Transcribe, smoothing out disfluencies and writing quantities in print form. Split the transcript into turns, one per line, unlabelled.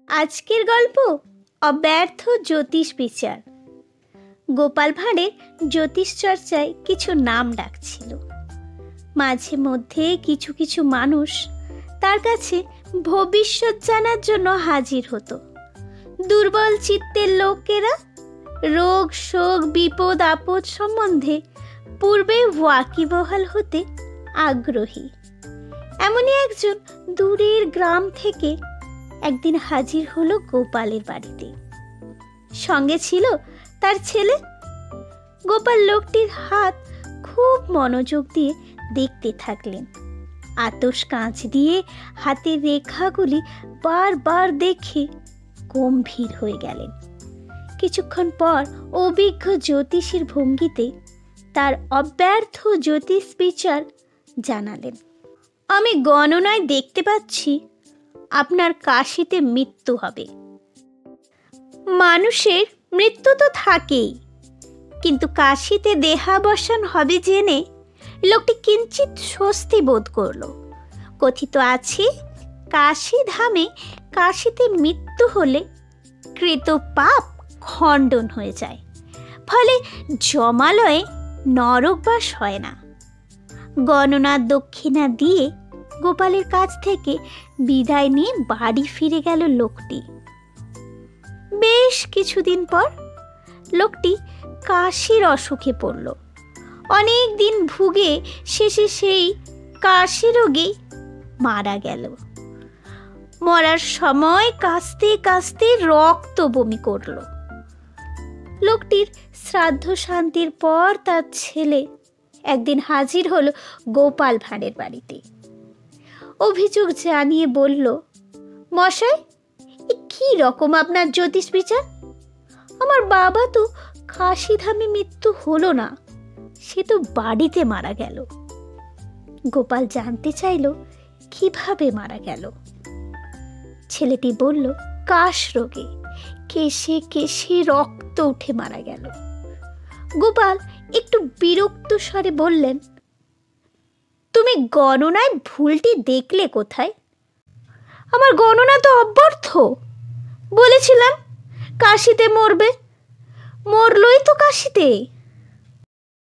আজকের গল্প অব্যর্থ জ্যোতিষ বিচার। গোপাল ভাঁড়ের জ্যোতিষ চর্চায় কিছু নাম ডাক ছিল। মাঝে মধ্যে কিছু কিছু মানুষ তার কাছে ভবিষ্যৎ জানার জন্য হাজির হতো। দুর্বল চিত্তের লোকেরা রোগ শোক বিপদ আপদ সম্বন্ধে পূর্বে ওয়াকিবহাল হতে আগ্রহী। এমনই একজন দূরের গ্রাম থেকে একদিন হাজির হলো গোপালের বাড়িতে। সঙ্গে ছিল তার ছেলে। গোপাল লোকটির হাত খুব মনোযোগ দিয়ে দেখতে থাকলেন। আতশ কাঁচ দিয়ে হাতের রেখাগুলি বারবার দেখে গম্ভীর হয়ে গেলেন। কিছুক্ষণ পর অভিজ্ঞ জ্যোতিষীর ভঙ্গিতে তার অব্যর্থ জ্যোতিষ বিচার জানালেন। আমি গণনায় দেখতে পাচ্ছি আপনার কাশিতে মৃত্যু হবে। মানুষের মৃত্যু তো থাকেই, কিন্তু কাশিতে দেহাবসান হবে জেনে লোকটি কিঞ্চিত স্বস্তি বোধ করল। কথিত আছে, কাশী ধামে কাশিতে মৃত্যু হলে কৃত পাপ খণ্ডন হয়ে যায়, ফলে জমালয়ে নরকবাস হয় না। গণনা দক্ষিণা দিয়ে গোপালের কাছ থেকে বিদায় নিয়ে বাড়ি ফিরে গেল লোকটি। বেশ কিছুদিন পর লোকটি কাশির অসুখে পড়ল। অনেক দিন ভুগে শেষে সেই কাশি রোগেই মারা গেল। মরার সময় কাশতে কাশতে রক্ত বমি করল। লোকটির শ্রাদ্ধ শান্তির পর তার ছেলে একদিন হাজির হলো গোপাল ভাঁড়ের বাড়িতে। অভিযোগ জানিয়ে বলল, মশাই, কি রকম আপনার জ্যোতিষ বিচার? আমার বাবা তো কাশীধামে মৃত্যু হলো না, সে তো বাড়িতে মারা গেল। গোপাল জানতে চাইল কিভাবে মারা গেল। ছেলেটি বলল, কাশ রোগে কেশে কেশে রক্ত উঠে মারা গেল। গোপাল একটু বিরক্ত স্বরে বললেন, তুমি গণনায় ভুলটি দেখলে কোথায়? আমার গণনা তো অব্যর্থ। বলেছিলাম কাশিতে মরবে, মরলই তো কাশিতে।